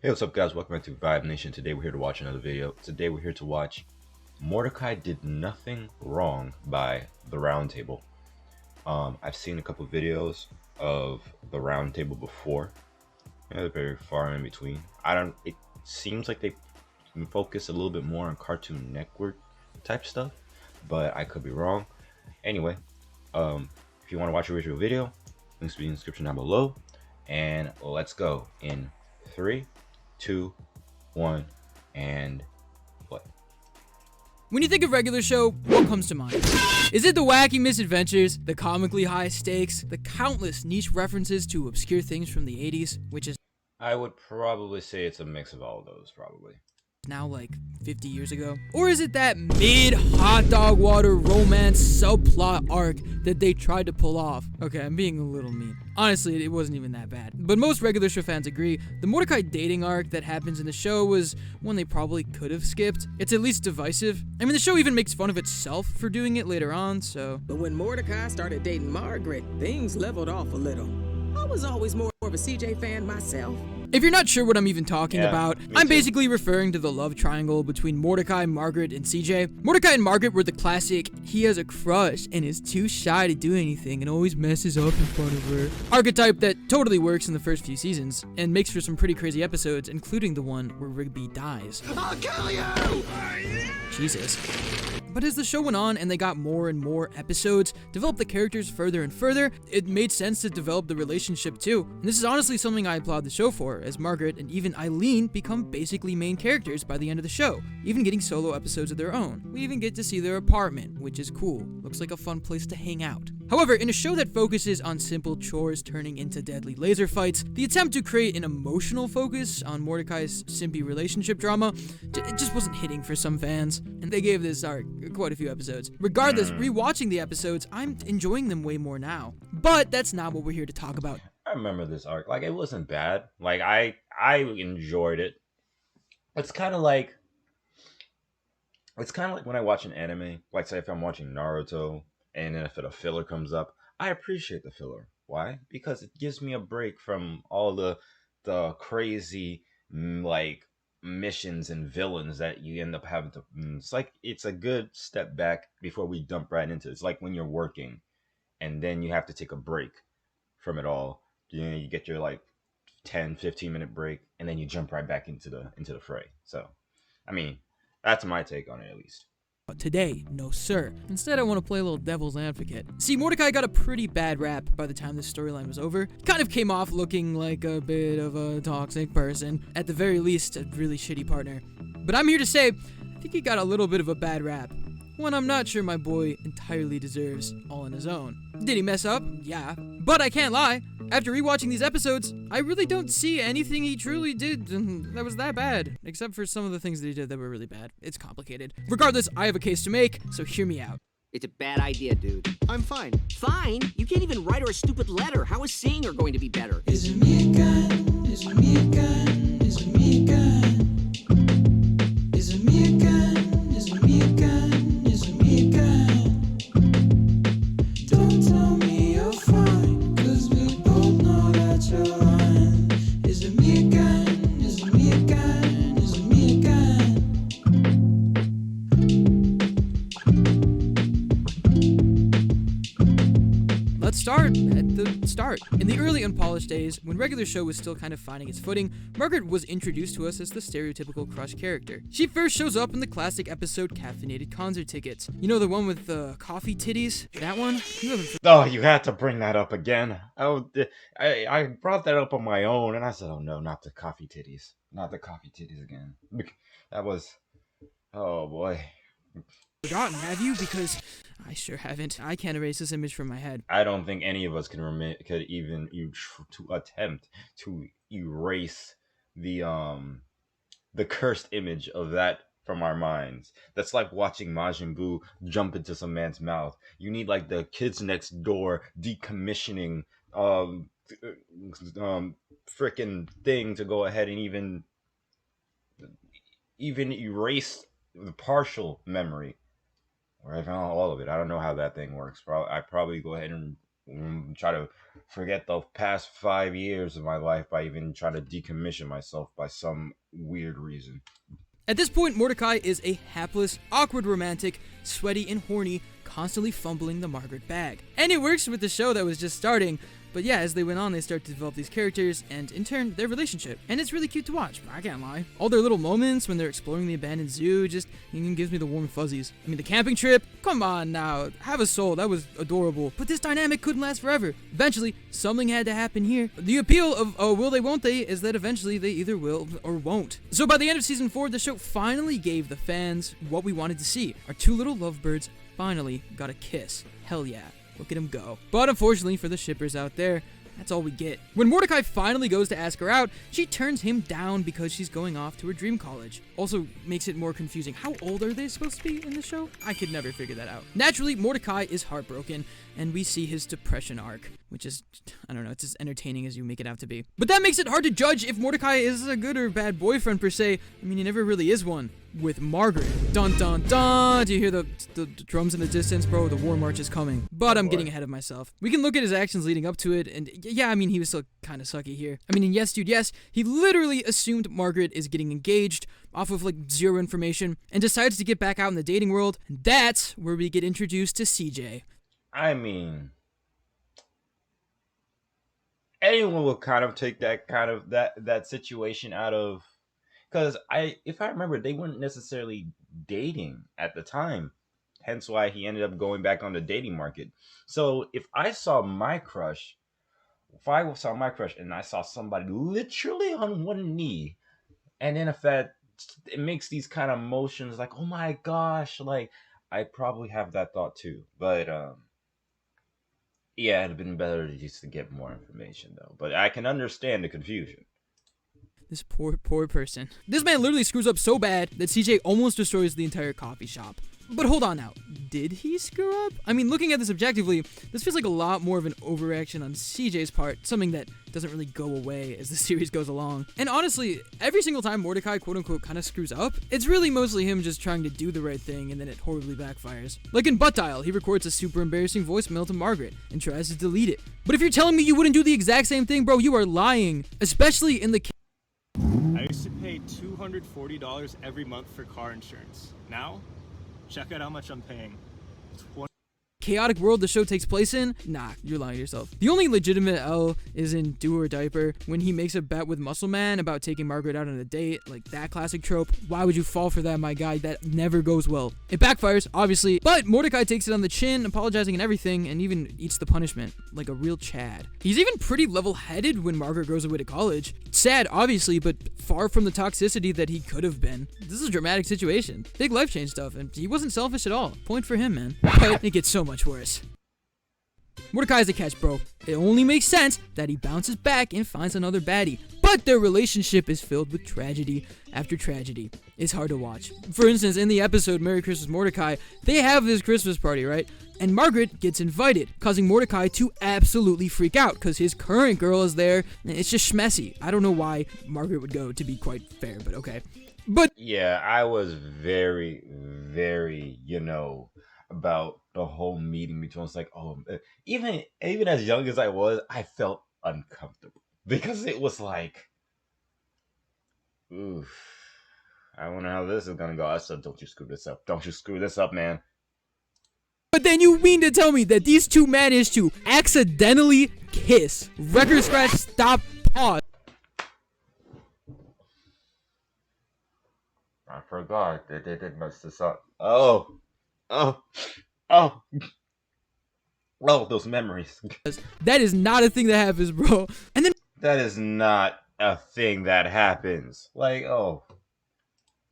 Hey, what's up guys? Welcome back to Vibe Nation. Today we're here to watch another video. Today we're here to watch Mordecai Did Nothing Wrong by The Round Table. I've seen a couple videos of The Round Table before. They're very far in between. It seems like they focus a little bit more on Cartoon Network type stuff, but I could be wrong. Anyway, if you want to watch the original video, links will be in the description down below. And let's go in 3, 2, 1, and play. When you think of regular show, what comes to mind? Is it the wacky misadventures, the comically high stakes, the countless niche references to obscure things from the 80s, which is I would probably say it's a mix of all of those, probably. now like 50 years ago? Or is it that mid-hot dog water romance subplot arc that they tried to pull off? Okay, I'm being a little mean. Honestly, it wasn't even that bad. But most regular show fans agree, the Mordecai dating arc that happens in the show was one they probably could have skipped. It's at least divisive. I mean, the show even makes fun of itself for doing it later on, so... But when Mordecai started dating Margaret, things leveled off a little. I was always more of a CJ fan myself. If you're not sure what I'm even talking about, I'm too. basically referring to the love triangle between Mordecai, Margaret, and CJ. Mordecai and Margaret were the classic, he has a crush and is too shy to do anything and always messes up in front of her archetype that totally works in the first few seasons and makes for some pretty crazy episodes, including the one where Rigby dies. I'll kill you! Jesus. But as the show went on and they got more and more episodes, developed the characters further and further, it made sense to develop the relationship too. And this is honestly something I applaud the show for, as Margaret and even Eileen become basically main characters by the end of the show, even getting solo episodes of their own. We even get to see their apartment, which is cool. Looks like a fun place to hang out. However, in a show that focuses on simple chores turning into deadly laser fights, the attempt to create an emotional focus on Mordecai's simpy relationship drama, it just wasn't hitting for some fans, and they gave this arc quite a few episodes. Regardless, rewatching the episodes, I'm enjoying them way more now. But that's not what we're here to talk about. I remember this arc. Like, it wasn't bad. Like, I enjoyed it. It's kind of like when I watch an anime. Like, say if I'm watching Naruto, and then if a filler comes up, I appreciate the filler. Why? Because it gives me a break from all the crazy like missions and villains that you end up having to. It's a good step back before we jump right into it. It's like when you're working, and then you have to take a break from it all. You get your like 10-15 minute break, and then you jump right back into the fray. So, I mean, that's my take on it, at least. But today, no sir. Instead, I want to play a little devil's advocate. See, Mordecai got a pretty bad rap by the time this storyline was over. Kind of came off looking like a bit of a toxic person. At the very least, a really shitty partner. But I'm here to say, I think he got a little bit of a bad rap. One I'm not sure my boy entirely deserves all on his own. Did he mess up? Yeah. But I can't lie. After rewatching these episodes, I really don't see anything he truly did that was that bad. Except for some of the things that he did that were really bad. It's complicated. Regardless, I have a case to make, so hear me out. It's a bad idea, dude. I'm fine. Fine? You can't even write her a stupid letter. How is seeing her going to be better? Is it me again? Is it me again? Is it me again? Is it me again? Is it me again? Is it me again? Don't tell me you're fine, 'cause we both know that you're lying. Is it me again? Is it me again? Is it me again? Let's start at the start. In the early unpolished days, when regular show was still kind of finding its footing, Margaret was introduced to us as the stereotypical crush character. She first shows up in the classic episode Caffeinated Concert Tickets. You know, the one with the coffee titties? That one? You haven't... Oh, you had to bring that up again. Oh, I brought that up on my own, and I said, oh no, not the coffee titties. Not the coffee titties again. That was... Oh boy. forgotten, have you? Because I sure haven't. I can't erase this image from my head. I don't think any of us could even attempt to erase the cursed image of that from our minds. That's like watching Majin Buu jump into some man's mouth. You need like the kids next door decommissioning freaking thing to go ahead and even erase the partial memory, or if not all of it. I don't know how that thing works. I'd probably go ahead and try to forget the past 5 years of my life by even trying to decommission myself by some weird reason. At this point, Mordecai is a hapless, awkward romantic, sweaty and horny, constantly fumbling the Margaret bag. And it works with the show that was just starting, but yeah, as they went on, they start to develop these characters, and in turn, their relationship. And it's really cute to watch, I can't lie. All their little moments when they're exploring the abandoned zoo just gives me the warm fuzzies. I mean, the camping trip, come on now, have a soul, that was adorable. But this dynamic couldn't last forever. Eventually, something had to happen here. The appeal of will they, won't they, is that eventually they either will or won't. So by the end of season 4, the show finally gave the fans what we wanted to see. Our two little lovebirds finally got a kiss. Hell yeah. Look at him go. But unfortunately for the shippers out there, that's all we get. When Mordecai finally goes to ask her out, she turns him down because she's going off to her dream college. Also makes it more confusing. How old are they supposed to be in the show? I could never figure that out. Naturally, Mordecai is heartbroken, and we see his depression arc, which is, I don't know, it's as entertaining as you make it out to be. But that makes it hard to judge if Mordecai is a good or bad boyfriend per se. I mean, he never really is one. With Margaret. Dun dun dun! Do you hear the drums in the distance, bro? The war march is coming. But I'm getting ahead of myself. We can look at his actions leading up to it, and yeah, I mean, he was still kind of sucky here. I mean, and yes, dude, yes, he literally assumed Margaret is getting engaged off of, like, zero information, and decides to get back out in the dating world, and that's where we get introduced to CJ. I mean, anyone will kind of take that situation out of, because if I remember, they weren't necessarily dating at the time, hence why he ended up going back on the dating market. So if I saw my crush and I saw somebody literally on one knee, and then if that, it makes these kind of motions like, oh my gosh, like, I probably have that thought too. But yeah, it'd have been better just to get more information though. But I can understand the confusion. This poor person. This man literally screws up so bad that CJ almost destroys the entire coffee shop. But hold on now, did he screw up? I mean, looking at this objectively, this feels like a lot more of an overreaction on CJ's part, something that doesn't really go away as the series goes along. And honestly, every single time Mordecai quote-unquote kind of screws up, it's really mostly him just trying to do the right thing and then it horribly backfires. Like in Butt Dial, he records a super embarrassing voicemail to Margaret and tries to delete it. But if you're telling me you wouldn't do the exact same thing, bro, you are lying. Especially in the I used to pay $240 every month for car insurance. Now, check out how much I'm paying. chaotic world the show takes place in? Nah, you're lying to yourself. The only legitimate L is in Do or Diaper, when he makes a bet with Muscle Man about taking Margaret out on a date, like that classic trope. Why would you fall for that, my guy? That never goes well. It backfires, obviously, but Mordecai takes it on the chin, apologizing and everything, and even eats the punishment, like a real Chad. He's even pretty level-headed when Margaret goes away to college. Sad, obviously, but far from the toxicity that he could have been. This is a dramatic situation. Big life change stuff, and he wasn't selfish at all. Point for him, man. But it gets so much worse. Mordecai's a catch, bro. It only makes sense that he bounces back and finds another baddie. But their relationship is filled with tragedy after tragedy. It's hard to watch. For instance, in the episode Merry Christmas Mordecai, they have this Christmas party, right? And Margaret gets invited, causing Mordecai to absolutely freak out because his current girl is there. It's just schmessy. I don't know why Margaret would go, to be quite fair, but okay. But yeah, I was very, about the whole meeting between us. Like, oh, even as young as I was, I felt uncomfortable because it was like, oof, I wonder how this is gonna go. I said, don't you screw this up. Don't you screw this up, man. But then you mean to tell me that these two managed to accidentally kiss? Record scratch, stop, pause. I forgot that they did mess this up. Oh, those memories. That is not a thing that happens, bro. And then That is not a thing that happens. Like, oh.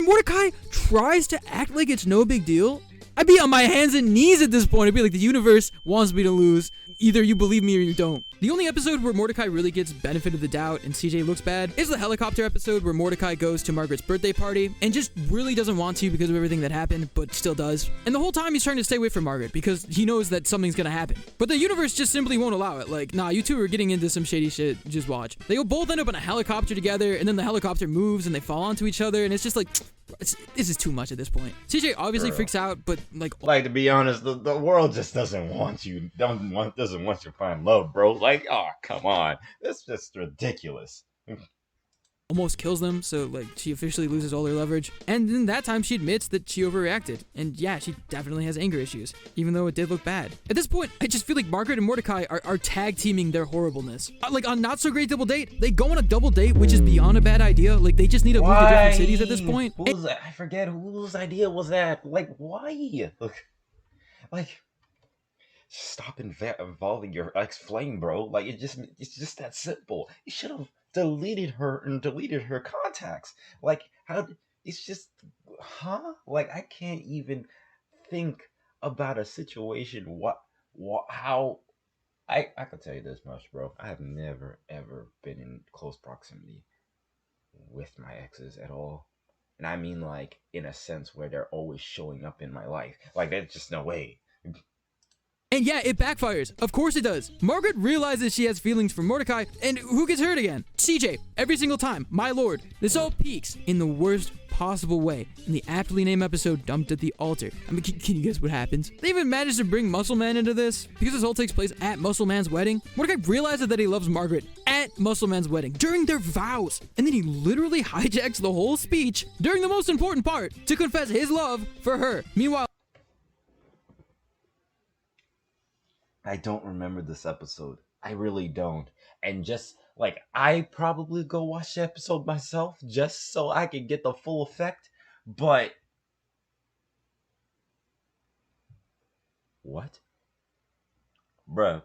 Mordecai tries to act like it's no big deal. I'd be on my hands and knees at this point. I'd be like, the universe wants me to lose. Either you believe me or you don't. The only episode where Mordecai really gets benefit of the doubt and CJ looks bad is the helicopter episode where Mordecai goes to Margaret's birthday party and just really doesn't want to because of everything that happened, but still does. And the whole time he's trying to stay away from Margaret because he knows that something's gonna happen. But the universe just simply won't allow it. Like, nah, you two are getting into some shady shit, just watch. They both end up in a helicopter together, and then the helicopter moves and they fall onto each other, and it's just like, this is too much at this point. CJ obviously freaks out, but like to be honest, the world just doesn't want you to find love, bro. Like, oh, come on. That's just ridiculous. almost kills them, so like she officially loses all her leverage. And then that time she admits that she overreacted. And yeah, she definitely has anger issues, even though it did look bad. At this point, I just feel like Margaret and Mordecai are tag teaming their horribleness. Like on Not So Great Double Date, they go on a double date, which is beyond a bad idea. Like they just need to move to different cities at this point. I forget whose idea was that. Like, why? Like, stop involving your ex-flame, bro. Like, it's just that simple. You should have deleted her contacts. Like, how? It's just, like, I can't even think about a situation. How? I could tell you this much, bro. I have never ever been in close proximity with my exes at all. And I mean, like, in a sense where they're always showing up in my life. Like, there's just no way. And yeah, it backfires. Of course it does. Margaret realizes she has feelings for Mordecai, and who gets hurt again? CJ, every single time. My lord. This all peaks in the worst possible way in the aptly named episode Dumped at the Altar. I mean, can you guess what happens? They even managed to bring Muscle Man into this. Because this all takes place at Muscle Man's wedding, Mordecai realizes that he loves Margaret at Muscle Man's wedding during their vows. And then he literally hijacks the whole speech during the most important part to confess his love for her. Meanwhile, I don't remember this episode. I really don't. And just, like, I probably go watch the episode myself just so I can get the full effect. But what? Bruh.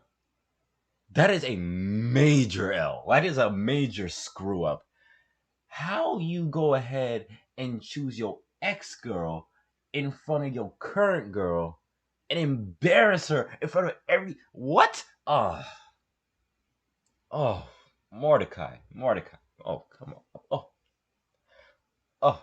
That is a major L. That is a major screw up. How you go ahead and choose your ex-girl in front of your current girl and embarrass her in front of what? Oh, Mordecai. Oh, come on. Oh.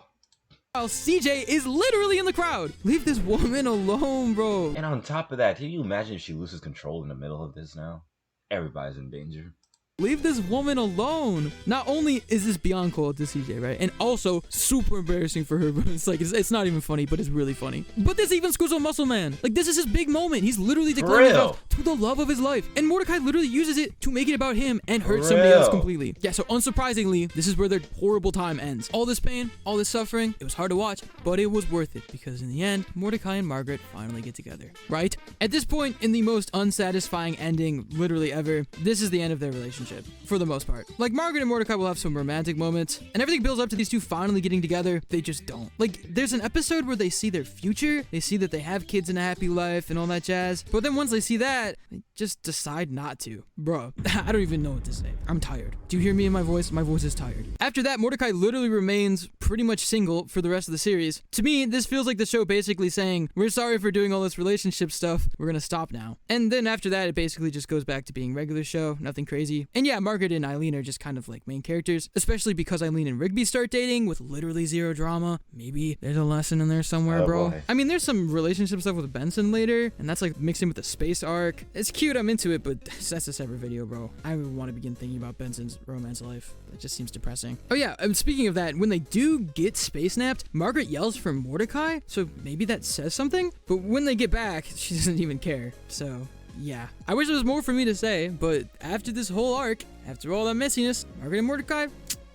While CJ is literally in the crowd. Leave this woman alone, bro. And on top of that, can you imagine if she loses control in the middle of this now? Everybody's in danger. Leave this woman alone. Not only is this beyond cold to CJ, right? And also super embarrassing for her, bro. It's like, it's not even funny, but it's really funny. But this even screws on Muscle Man. Like, this is his big moment. He's literally declaring himself to the love of his life. And Mordecai literally uses it to make it about him and hurt somebody else completely. Yeah, so unsurprisingly, this is where their horrible time ends. All this pain, all this suffering, it was hard to watch, but it was worth it because in the end, Mordecai and Margaret finally get together, right? At this point, in the most unsatisfying ending literally ever, this is the end of their relationship. For the most part. Like, Margaret and Mordecai will have some romantic moments, and everything builds up to these two finally getting together. They just don't. Like, there's an episode where they see their future, they see that they have kids and a happy life and all that jazz, but then once they see that, they just decide not to. Bro, I don't even know what to say. I'm tired. Do you hear me in my voice? My voice is tired. After that, Mordecai literally remains pretty much single for the rest of the series. To me, this feels like the show basically saying, we're sorry for doing all this relationship stuff, we're gonna stop now. And then after that, it basically just goes back to being regular show, nothing crazy. And yeah, Margaret and Eileen are just kind of like main characters, especially because Eileen and Rigby start dating with literally zero drama. Maybe there's a lesson in there somewhere, bro. Boy. I mean, there's some relationship stuff with Benson later, and that's like mixed in with the space arc. It's cute, I'm into it, but that's a separate video, bro. I don't even want to begin thinking about Benson's romance life. It just seems depressing. Oh yeah, speaking of that, when they do get space napped, Margaret yells for Mordecai, so maybe that says something, but when they get back, she doesn't even care, so yeah. I wish there was more for me to say, but after this whole arc, after all that messiness, Margaret and Mordecai,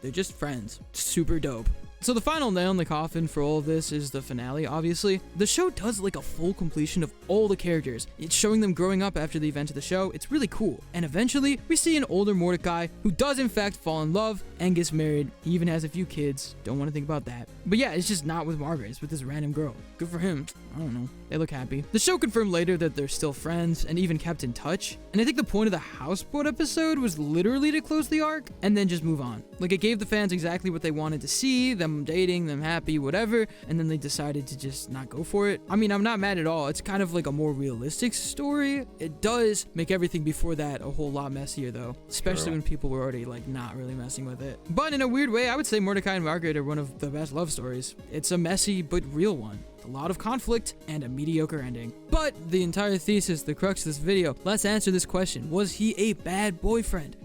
they're just friends. Super dope. So the final nail in the coffin for all of this is the finale, obviously. The show does like a full completion of all the characters. It's showing them growing up after the event of the show. It's really cool. And eventually, we see an older Mordecai who does in fact fall in love and gets married. He even has a few kids. Don't want to think about that. But yeah, it's just not with Margaret. It's with this random girl. Good for him. I don't know. They look happy. The show confirmed later that they're still friends and even kept in touch. And I think the point of the houseboat episode was literally to close the arc and then just move on. Like, it gave the fans exactly what they wanted to see, them them dating, them happy, whatever, and then they decided to just not go for it. I mean, I'm not mad at all. It's kind of like a more realistic story. It does make everything before that a whole lot messier, though, especially when people were already like not really messing with it. But in a weird way, I would say Mordecai and Margaret are one of the best love stories. It's a messy but real one. A lot of conflict and a mediocre ending. But the entire thesis, the crux of this video, let's answer this question. Was he a bad boyfriend?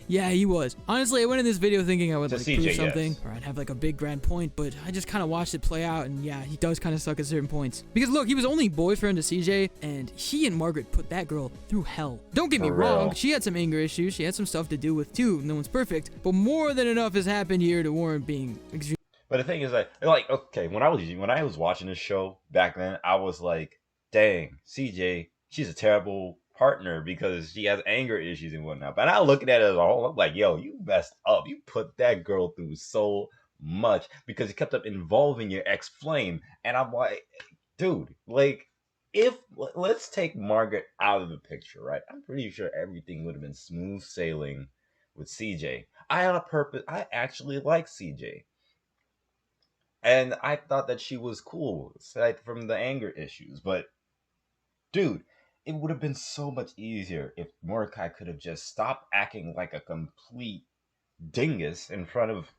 Yeah, he was. Honestly, I went in this video thinking I would like prove something, or I'd have like a big grand point, but I just kind of watched it play out, and yeah, he does kind of suck at certain points. Because look, he was only boyfriend to CJ, and he and Margaret put that girl through hell. Don't get me wrong, she had some anger issues, she had some stuff to deal with too, no one's perfect, but more than enough has happened here to warrant being extremely. But the thing is like okay, when I was watching this show back then, I was like, dang, CJ, she's a terrible partner because she has anger issues and whatnot. But now looking at it as a whole, I'm like, yo, you messed up. You put that girl through so much because you kept up involving your ex-flame. And I'm like, dude, like, let's take Margaret out of the picture, right? I'm pretty sure everything would have been smooth sailing with CJ. I actually like CJ. And I thought that she was cool, aside from the anger issues. But, dude, it would have been so much easier if Mordecai could have just stopped acting like a complete dingus in front of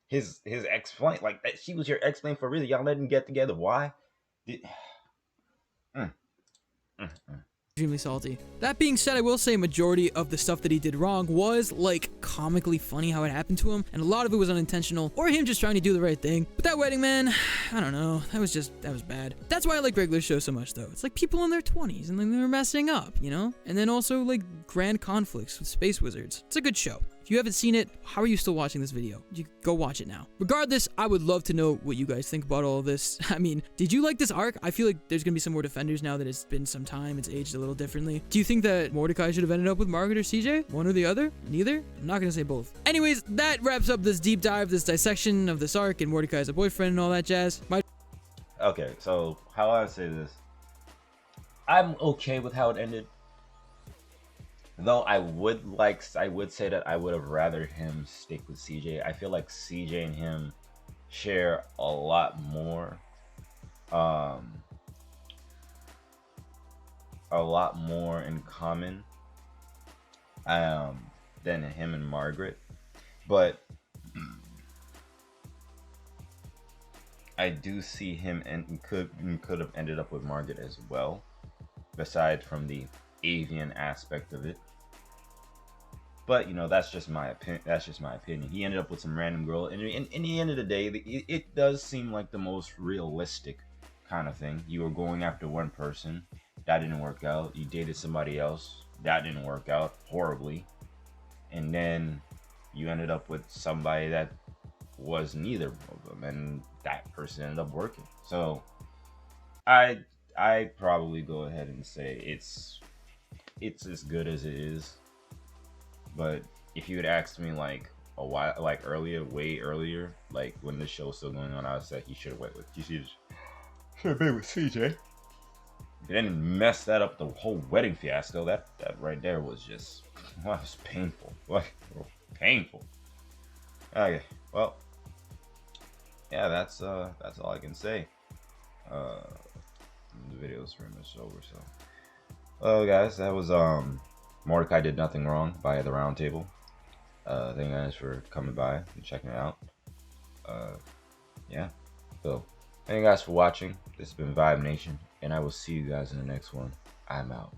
his ex-flame. Like, she was your ex-flame for real. Y'all didn't get together. Why? Extremely salty. That being said, I will say a majority of the stuff that he did wrong was like comically funny how it happened to him, and a lot of it was unintentional or him just trying to do the right thing. But that wedding, man, I don't know, that was bad. That's why I like regular shows so much, though. It's like people in their 20s and then they're messing up, you know? And then also like grand conflicts with space wizards. It's a good show. If you haven't seen it, how are you still watching this video? You go watch it now. Regardless, I would love to know what you guys think about all of this. I mean, did you like this arc? I feel like there's gonna be some more defenders now that it's been some time. It's aged a little differently. Do you think that Mordecai should have ended up with Margaret or CJ? One or the other? Neither? I'm not gonna say both. Anyways, that wraps up this deep dive, this dissection of this arc and Mordecai as a boyfriend and all that jazz. Okay, so how I say this, I'm okay with how it ended. Though I would say that I would have rather him stick with CJ. I feel like CJ and him share a lot more in common than him and Margaret. But I do see him and could have ended up with Margaret as well, aside from the avian aspect of it. But you know, that's just my opinion. He ended up with some random girl, and in the end of the day, it does seem like the most realistic kind of thing. You were going after one person, that didn't work out. You dated somebody else, that didn't work out horribly, and then you ended up with somebody that was neither of them, and that person ended up working. So I probably go ahead and say it's as good as it is. But if you had asked me like a while, like way earlier, like when the show was still going on, I would say he should have been with CJ. Then mess that up, the whole wedding fiasco. That right there was just, well, it was painful. Like, painful. Okay, well, yeah, that's all I can say. The video's pretty much over, so. Well, guys, that was Mordecai Did Nothing Wrong by The Round Table. Thank you guys for coming by and checking it out. Yeah. So, thank you guys for watching. This has been Vibe Nation, and I will see you guys in the next one. I'm out.